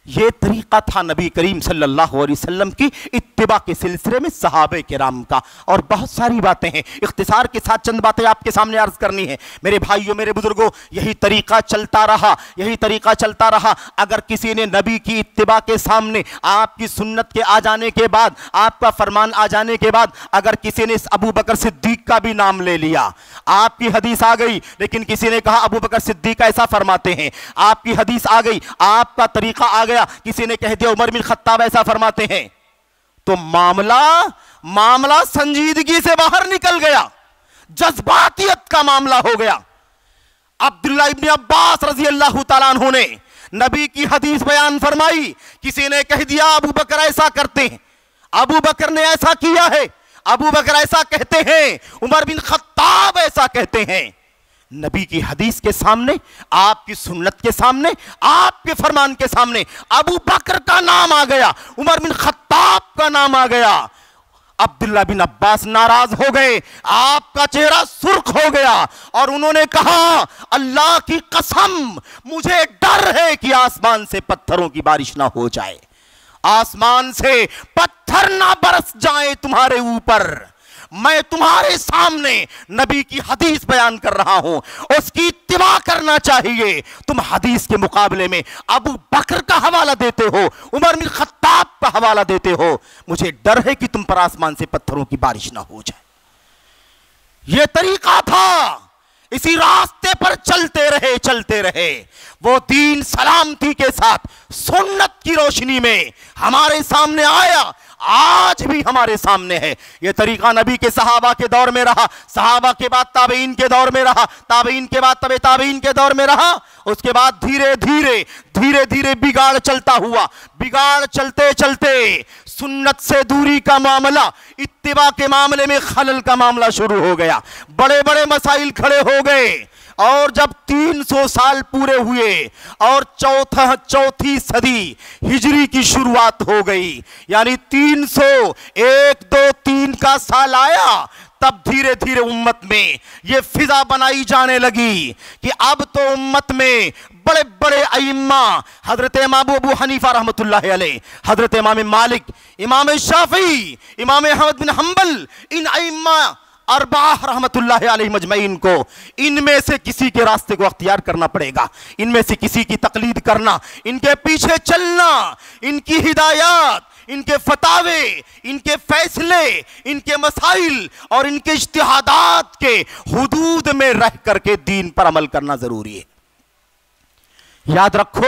یہ طریقہ تھا نبی کریم صلی اللہ علیہ وسلم کی اتباع کے سلسلے میں صحابہ کرام کا، اور بہت ساری باتیں ہیں، اختصار کے ساتھ چند باتیں آپ کے سامنے عرض کرنی ہے۔ میرے بھائیوں، میرے بزرگوں، یہی طریقہ چلتا رہا۔ اگر کسی نے نبی کی اتباع کے سامنے، آپ کی سنت کے آ جانے کے بعد، آپ کا فرمان آ جانے کے بعد، اگر کسی نے ابو بکر صدیق کا بھی نام لے لیا، آپ کی حدیث آ گئی لیکن کسی نے کہا ابو بکر صدیق ایسا فرماتے ہیں، آپ کی حدیث آ گئی، آپ کا طریقہ آ گیا، کسی نے کہہ دیا عمر بن خطاب ایسا فرماتے ہیں، تو معاملہ سنجیدگی سے باہر نکل گیا، جذباتیت کا معاملہ ہو گیا۔ عبداللہ ابن عباس رضی اللہ تعالیٰ عنہ نے نبی کی حدیث بیان فرمائی، کسی نے کہہ دیا ابو بکر ایسا کرتے ہیں، ابو بکر نے ایسا کیا ہے، ابو بکر ایسا کہتے ہیں، عمر بن خطاب ایسا کہتے ہیں۔ نبی کی حدیث کے سامنے، آپ کی سنت کے سامنے، آپ کے فرمان کے سامنے ابو بکر کا نام آ گیا، عمر بن خطاب کا نام آ گیا، عبداللہ بن عباس ناراض ہو گئے، آپ کا چہرہ سرخ ہو گیا، اور انہوں نے کہا اللہ کی قسم مجھے ڈر ہے کہ آسمان سے پتھروں کی بارش نہ ہو جائے، آسمان سے پتھر نہ برس جائیں تمہارے اوپر، میں تمہارے سامنے نبی کی حدیث بیان کر رہا ہوں، اس کی اتباع کرنا چاہیے، تم حدیث کے مقابلے میں ابو بکر کا حوالہ دیتے ہو، عمر بن خطاب کا حوالہ دیتے ہو، مجھے ڈر ہے کہ تم پر آسمان سے پتھروں کی بارش نہ ہو جائے۔ یہ طریقہ تھا، اسی راستے پر چلتے رہے، وہ دین سلامتی کے ساتھ سنت کی روشنی میں ہمارے سامنے آیا، آج بھی ہمارے سامنے ہے۔ یہ طریقہ نبی کے صحابہ کے دور میں رہا، صحابہ کے بعد تابعین کے دور میں رہا، تابعین کے بعد تابعین کے دور میں رہا، اس کے بعد دھیرے دھیرے بگاڑ چلتا ہوا، بگاڑ چلتے سنت سے دوری کا معاملہ، اتباع کے معاملے میں خلل کا معاملہ شروع ہو گیا، بڑے بڑے مسائل کھڑے ہو گئے، اور جب 300 سال پورے ہوئے اور چوتھی صدی ہجری کی شروعات ہو گئی، یعنی 301 2 3 کا سال آیا، تب دھیرے دھیرے امت میں یہ فضا بنائی جانے لگی کہ اب تو امت میں بڑے بڑے ائمہ، حضرت امام ابو حنیفہ رحمۃ اللہ علیہ، حضرت امام مالک، امام شافعی، امام احمد بن حنبل، ان ائمہ اربعہ رحمت اللہ علیہ مجمعین کو ان میں سے کسی کے راستے کو اختیار کرنا پڑے گا، ان میں سے کسی کی تقلید کرنا، ان کے پیچھے چلنا، ان کی ہدایات، ان کے فتاوے، ان کے فیصلے، ان کے مسائل اور ان کے اجتہادات کے حدود میں رہ کر کے دین پر عمل کرنا ضروری ہے۔ یاد رکھو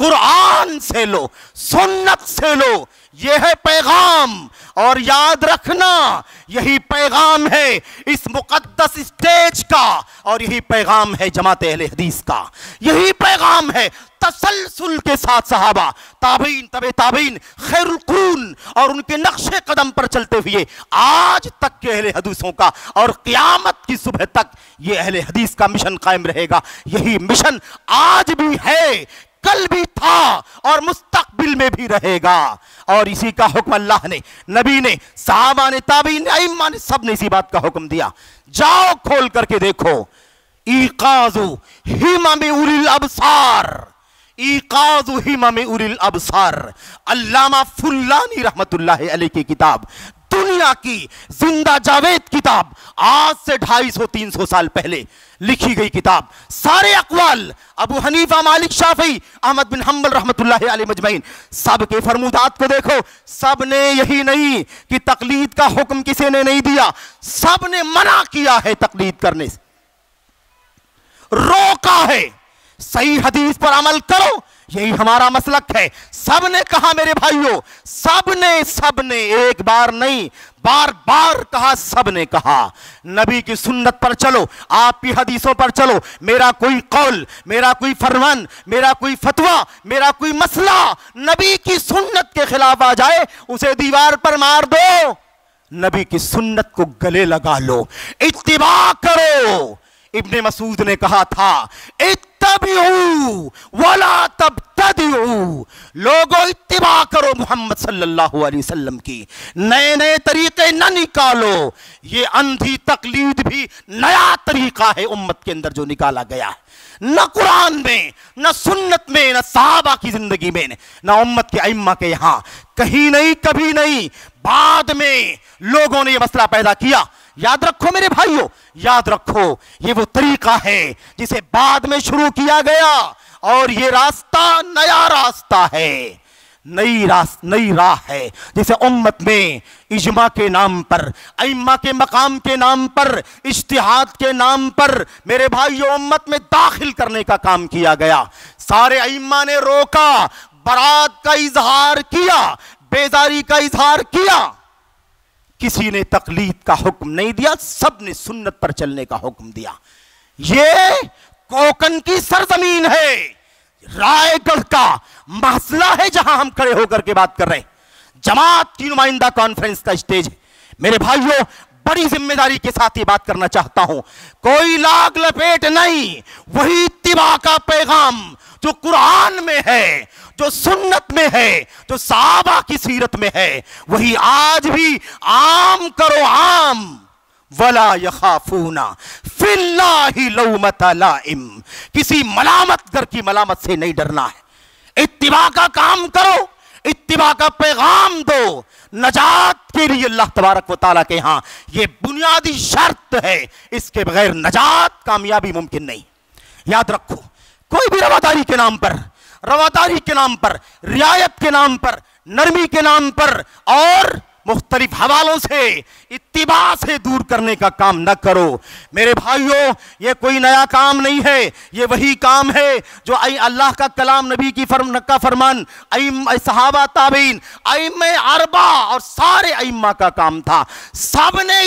قرآن سے لو، سنت سے لو، یہ ہے پیغام۔ اور یاد رکھنا یہی پیغام ہے اس مقدس اسٹیج کا، اور یہی پیغام ہے جماعت اہل حدیث کا، یہی پیغام ہے تسلسل کے ساتھ صحابہ، تابعین، تبع تابعین، خیر القرون اور ان کے نقش قدم پر چلتے ہوئے آج تک کے اہل حدیثوں کا، اور قیامت کی صبح تک یہ اہل حدیث کا مشن قائم رہے گا۔ یہی مشن آج بھی ہے، کل بھی تھا اور مستقبل میں بھی رہے گا، اور اسی کا حکم اللہ نے، نبی نے، صحابہ نے، تابعین نے، ائمہ نے، سب نے اسی بات کا حکم دیا۔ جاؤ کھول کر کے دیکھو، ایقاظ ہمم اولی الابصار، ایقاظ ہمم اولی الابصار، علامہ فلانی رحمت اللہ علیہ کی کتاب، دنیا کی زندہ جاوید کتاب، آج سے 250-300 سال پہلے لکھی گئی کتاب۔ سارے اقوال ابو حنیفہ، مالک، شافعی، احمد بن حنبل رحمت اللہ علیہ مجمعین، سب کے فرمودات کو دیکھو، سب نے یہی نہیں کہ تقلید کا حکم کسی نے نہیں دیا، سب نے منع کیا ہے تقلید کرنے سے، روکا ہے، صحیح حدیث پر عمل کرو، یہی ہمارا مسلک ہے۔ سب نے کہا میرے بھائیوں، سب نے ایک بار نہیں، بار بار کہا، سب نے کہا نبی کی سنت پر چلو، آپ کی حدیثوں پر چلو، میرا کوئی قول، میرا کوئی فرمان، میرا کوئی فتویٰ، میرا کوئی مسئلہ نبی کی سنت کے خلاف آ جائے، اسے دیوار پر مار دو، نبی کی سنت کو گلے لگا لو، اتباع کرو۔ ابن مسعود نے کہا تھا اتبعوا ولا تبتدعوا، لوگوں اتباع کرو محمد صلی اللہ علیہ وسلم کی، نئے نئے طریقے نہ نکالو۔ یہ اندھی تقلید بھی نیا طریقہ ہے امت کے اندر جو نکالا گیا ہے، نہ قرآن میں، نہ سنت میں، نہ صحابہ کی زندگی میں، نہ امت کے ائمہ کے یہاں، کہیں نہیں، کبھی نہیں۔ بعد میں لوگوں نے یہ مسئلہ پیدا کیا۔ یاد رکھو میرے بھائیوں، یاد رکھو یہ وہ طریقہ ہے جسے بعد میں شروع کیا گیا، اور یہ راستہ نیا راستہ ہے، نئی راہ ہے، جسے امت میں اجماع کے نام پر، ائمہ کے مقام کے نام پر، اجتہاد کے نام پر میرے بھائیوں امت میں داخل کرنے کا کام کیا گیا۔ سارے ائمہ نے روکا، برات کا اظہار کیا، بیزاری کا اظہار کیا، کسی نے تقلید کا حکم نہیں دیا، سب نے سنت پر چلنے کا حکم دیا۔ یہ کوکن کی سرزمین ہے، رائے گڑھ کا مسئلہ ہے جہاں ہم کھڑے ہو کر کے بات کر رہے ہیں، جماعت کی نمائندہ کانفرنس کا اسٹیج ہے۔ میرے بھائیوں بڑی ذمہ داری کے ساتھ یہ بات کرنا چاہتا ہوں، کوئی لاگ لپیٹ نہیں، وہی اتباع کا پیغام جو قرآن میں ہے، جو سنت میں ہے، جو صحابہ کی سیرت میں ہے، وہی آج بھی عام کرو، عام۔ وَلَا يَخَافُونَ فِي اللَّهِ لَوْمَةَ لَائِمٍ، کسی ملامت گر کی ملامت سے نہیں ڈرنا ہے، اتباع کا کام کرو، اتباع کا پیغام دو۔ نجات کے لیے اللہ تبارک و تعالیٰ کے ہاں یہ بنیادی شرط ہے، اس کے بغیر نجات، کامیابی ممکن نہیں۔ یاد رکھو، کوئی بھی رواداری کے نام پر، رواداری کے نام پر، رعایت کے نام پر، نرمی کے نام پر اور مختلف حوالوں سے اتباع سے دور کرنے کا کام نہ کرو۔ میرے بھائیوں یہ کوئی نیا کام نہیں ہے، یہ وہی کام ہے جو اللہ کا کلام، نبی کی کا فرمان، صحابہ، تابعین، ائمہ اربعہ اور سارے ائمہ کا کام تھا۔ سب نے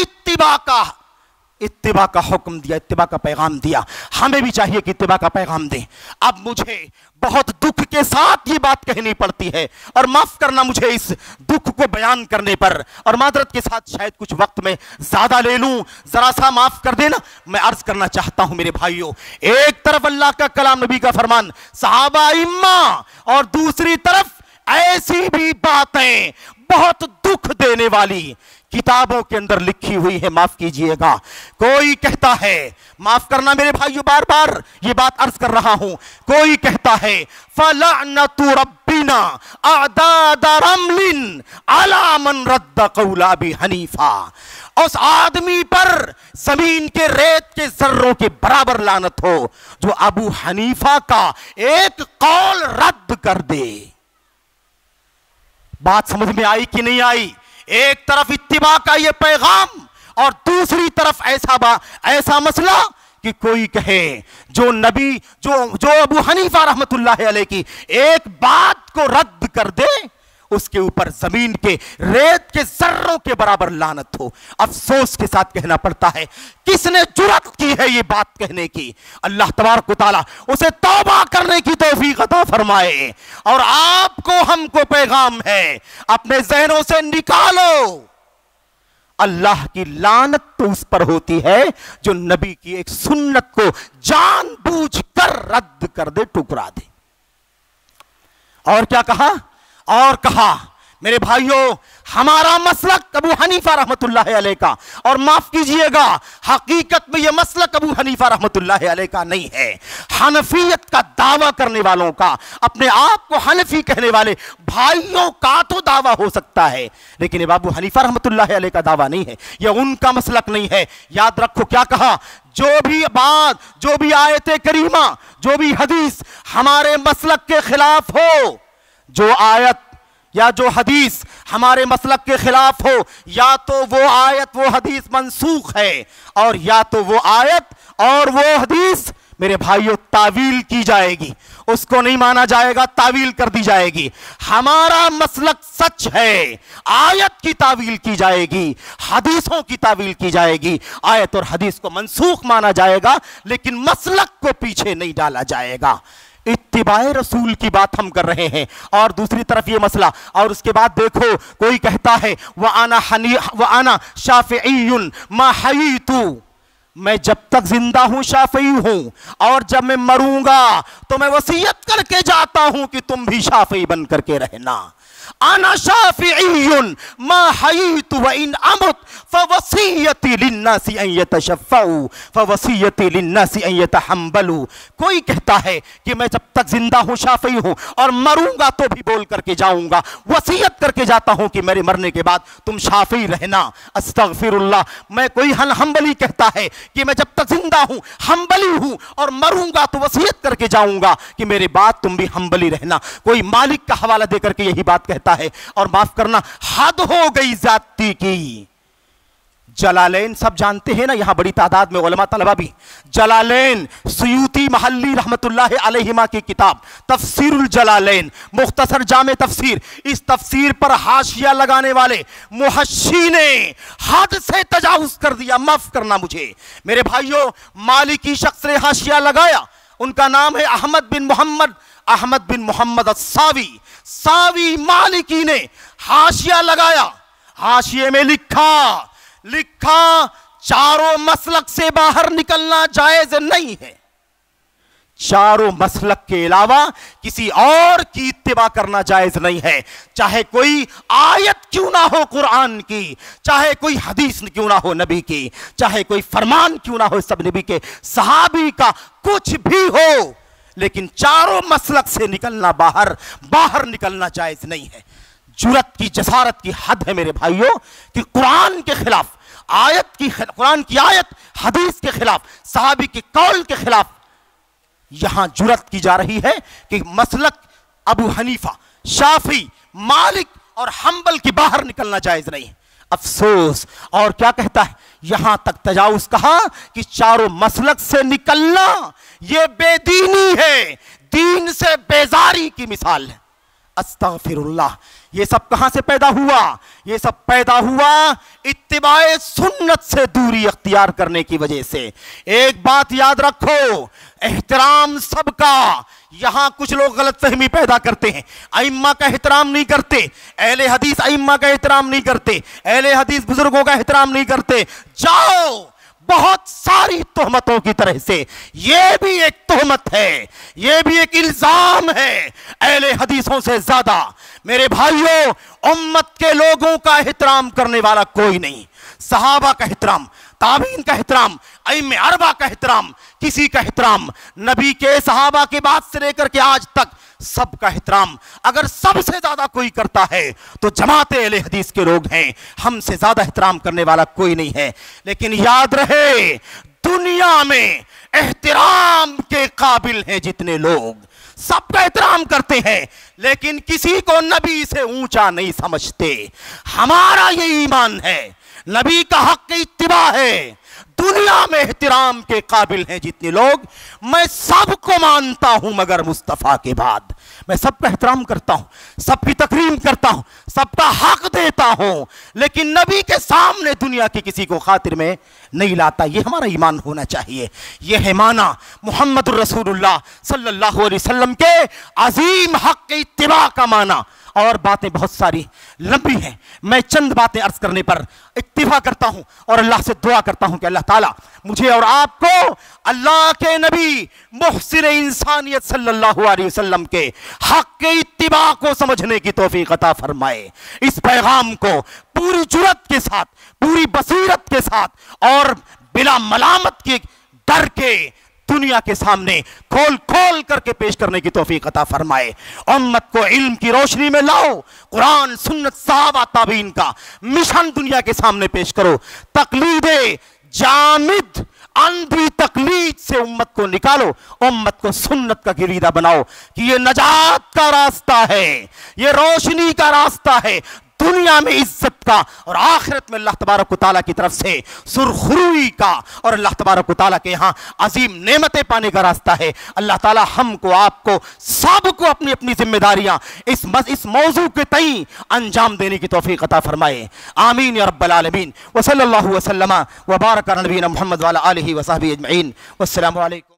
اتباع کا حکم دیا، اتباع کا پیغام دیا، ہمیں بھی چاہیے کہ اتباع کا پیغام دیں۔ اب مجھے بہت دکھ کے ساتھ یہ بات کہنی پڑتی ہے، اور معاف کرنا مجھے اس دکھ کو بیان کرنے پر، اور معذرت کے ساتھ شاید کچھ وقت میں زیادہ لے لوں، ذرا سا معاف کر دینا۔ میں عرض کرنا چاہتا ہوں میرے بھائیوں، ایک طرف اللہ کا کلام، نبی کا فرمان، صحابہ، ائمہ، اور دوسری طرف ایسی بھی باتیں بہت دکھ دینے والی کتابوں کے اندر لکھی ہوئی ہے۔ معاف کیجئے گا، کوئی کہتا ہے، معاف کرنا میرے بھائیو، بار بار یہ بات عرض کر رہا ہوں، کوئی کہتا ہے فَلَعْنَةُ رَبِّنَا أَعْدَادَ رَمْلٍ عَلَى مَنْ رَدَّ قَوْلَ أَبِي حنیفہ، اس آدمی پر زمین کے ریت کے ذروں کے برابر لعنت ہو جو ابو حنیفہ کا ایک قول رد کر دے۔ بات سمجھ میں آئی کہ نہیں آئی؟ ایک طرف اتباع کا یہ پیغام، اور دوسری طرف ایسا مسئلہ کہ کوئی کہے جو نبی جو ابو حنیفہ رحمت اللہ علیہ کی ایک بات کو رد کر دے اس کے اوپر زمین کے ریت کے ذروں کے برابر لعنت ہو. افسوس کے ساتھ کہنا پڑتا ہے کس نے جرأت کی ہے یہ بات کہنے کی. اللہ تبارک و تعالیٰ اسے توبہ کرنے کی توفیق عطا فرمائے. اور آپ کو ہم کو پیغام ہے اپنے ذہنوں سے نکالو اللہ کی لعنت تو اس پر ہوتی ہے جو نبی کی ایک سنت کو جان بوجھ کر رد کر دے, ٹکرا دے. اور کیا کہا؟ اور کہا میرے بھائیوں ہمارا مسلک ابو حنیفہ رحمت اللہ علیہ کا, اور معاف کیجئے گا حقیقت میں یہ مسلک ابو حنیفہ رحمت اللہ علیہ کا نہیں ہے. حنفیت کا دعویٰ کرنے والوں کا, اپنے آپ کو حنفی کہنے والے بھائیوں کا تو دعویٰ ہو سکتا ہے, لیکن یہ ابو حنیفہ رحمت اللہ علیہ کا دعویٰ نہیں ہے, یہ ان کا مسلک نہیں ہے. یاد رکھو کیا کہا, جو بھی بات, جو بھی آیت کریمہ, جو بھی حدیث ہمارے مسلک کے خلاف ہو, جو آیت یا جو حدیث ہمارے مسلک کے خلاف ہو, یا تو وہ آیت وہ حدیث منسوخ ہے, اور یا تو وہ آیت اور وہ حدیث میرے بھائیوں تعویل کی جائے گی, اس کو نہیں مانا جائے گا, تعویل کر دی جائے گی. ہمارا مسلک سچ ہے, آیت کی تعویل کی جائے گی, حدیثوں کی تعویل کی جائے گی, آیت اور حدیث کو منسوخ مانا جائے گا, لیکن مسلک کو پیچھے نہیں ڈالا جائے گا. اتباع رسول کی بات ہم کر رہے ہیں, اور دوسری طرف یہ مسئلہ. اور اس کے بعد دیکھو کوئی کہتا ہے وَأَنَا شَافِعِيٌّ مَا حَيِيتُ, میں جب تک زندہ ہوں شافعی ہوں, اور جب میں مروں گا تو میں وصیت کر کے جاتا ہوں کہ تم بھی شافعی بن کر کے رہنا. انا شافعی ما حییت وان امت فوصیتی للناس ان یتشفعوا فوصیتی للناس ان یتحملوا. کوئی کہتا ہے کہ میں جب تک زندہ ہوں شافعی ہوں, اور مروں گا تو بھی بول کر کے جاؤں گا, وصیت کر کے جاتا ہوں کہ میرے مرنے کے بعد تم شافعی رہنا. استغفر اللہ. میں کوئی حنبلی کہتا ہے کہ میں جب تک زندہ ہوں حنبلی ہوں, اور مروں گا تو وصیت کر کے جاؤں گا کہ میرے بعد تم بھی حنبلی رہنا. کوئی مالک کا حوالہ دے کر کے یہی بات کہتا ہے. اور معاف کرنا حد ہو گئی زیادتی کی. جلالین سب جانتے ہیں نا, یہاں بڑی تعداد میں علماء طلبہ بھی. جلالین سیوطی محلی رحمت اللہ علیہما کی کتاب تفسیر الجلالین, مختصر جامع تفسیر, اس تفسیر پر حاشیہ لگانے والے محشی نے حد سے تجاوز کر دیا. معاف کرنا مجھے میرے بھائیوں, مالکی شخص نے حاشیہ لگایا, ان کا نام ہے احمد بن محمد الساوی. ساوی مالکی نے حاشیہ لگایا, حاشیے میں لکھا چاروں مسلک سے باہر نکلنا جائز نہیں ہے, چاروں مسلک کے علاوہ کسی اور کی اتباع کرنا جائز نہیں ہے, چاہے کوئی آیت کیوں نہ ہو قرآن کی, چاہے کوئی حدیث کیوں نہ ہو نبی کی, چاہے کوئی فرمان کیوں نہ ہو سب نبی کے صحابی کا, کچھ بھی ہو, لیکن چاروں مسلک سے نکلنا باہر نکلنا جائز نہیں ہے. جرأت کی جسارت کی حد ہے میرے بھائیوں کہ قرآن کے خلاف, قرآن کی آیت, حدیث کے خلاف, صحابی کے قول کے خلاف یہاں جرأت کی جا رہی ہے کہ مسلک ابو حنیفہ, شافعی, مالک اور حنبل کی باہر نکلنا جائز نہیں ہے. افسوس. اور کیا کہتا ہے, یہاں تک تجاوز کہا کہ چاروں مسلک سے نکلنا یہ بے دینی ہے, دین سے بیزاری کی مثال ہے. استغفر اللہ. یہ سب کہاں سے پیدا ہوا؟ یہ سب پیدا ہوا اتباع سنت سے دوری اختیار کرنے کی وجہ سے. ایک بات یاد رکھو, احترام سب کا. یہاں کچھ لوگ غلط فہمی پیدا کرتے ہیں, ائمہ کا احترام نہیں کرتے, اہل حدیث ائمہ کا احترام نہیں کرتے, اہل حدیث بزرگوں کا احترام نہیں کرتے. جاؤ, بہت ساری تہمتوں کی طرح سے یہ بھی ایک تہمت ہے, یہ بھی ایک الزام ہے اہل حدیثوں سے زیادہ. میرے بھائیوں, امت کے لوگوں کا احترام کرنے والا کوئی نہیں. صحابہ کا احترام, تابعین کا احترام, ائمہ اربعہ کا احترام, کسی کا احترام, نبی کے صحابہ کے بعد سے لے کر کے آج تک سب کا احترام اگر سب سے زیادہ کوئی کرتا ہے تو جماعت اہل حدیث کے لوگ ہیں. ہم سے زیادہ احترام کرنے والا کوئی نہیں ہے. لیکن یاد رہے, دنیا میں احترام کے قابل ہیں جتنے لوگ, سب کا احترام کرتے ہیں, لیکن کسی کو نبی سے اونچا نہیں سمجھتے. ہمارا یہ ایمان ہے, نبی کا حق اتباع ہے. دنیا میں احترام کے قابل ہیں جتنے لوگ، میں سب کو مانتا ہوں مگر مصطفیٰ کے بعد۔ میں سب کا احترام کرتا ہوں، سب کی تکریم کرتا ہوں، سب کا حق دیتا ہوں، لیکن نبی کے سامنے دنیا کی کسی کو خاطر میں نہیں لاتا۔ یہ ہمارا ایمان ہونا چاہیے۔ یہ ہے معنی محمد الرسول اللہ صلی اللہ علیہ وسلم کے عظیم حق کے اتباع کا معنی۔ اور باتیں بہت ساری لمبی ہیں، میں چند باتیں عرض کرنے پر اکتفا کرتا ہوں اور اللہ سے دعا کرتا ہوں کہ اللہ تعالیٰ مجھے اور آپ کو اللہ کے نبی محسن انسانیت صلی اللہ علیہ وسلم کے حق کے اتباع کو سمجھنے کی توفیق عطا فرمائے۔ اس پیغام کو پوری جرأت کے ساتھ، پوری بصیرت کے ساتھ اور بلا ملامت کے ڈر کے دنیا کے سامنے کھول کھول کر کے پیش کرنے کی توفیق عطا فرمائے۔ امت کو علم کی روشنی میں لاؤ، قرآن سنت صحابہ تابعین کا مشن دنیا کے سامنے پیش کرو۔ تقلید جامد اندھی تقلید سے امت کو نکالو، امت کو سنت کا گریدہ بناؤ کہ یہ نجات کا راستہ ہے، یہ روشنی کا راستہ ہے، دنیا میں عزت کا اور آخرت میں اللہ تبارک و تعالیٰ کی طرف سے سرخروئی کا اور اللہ تبارک و تعالیٰ کے ہاں عظیم نعمتیں پانے کا راستہ ہے۔ اللہ تعالیٰ ہم کو، آپ کو، سب کو اپنی اپنی ذمہ داریاں اس موضوع کے تئیں انجام دینے کی توفیق عطا فرمائے۔ آمین یا رب العالمین۔ وصلی اللہ وسلم وبارک علی نبینا محمد وعلی آلہ وصحبہ اجمعین۔ والسلام علیکم۔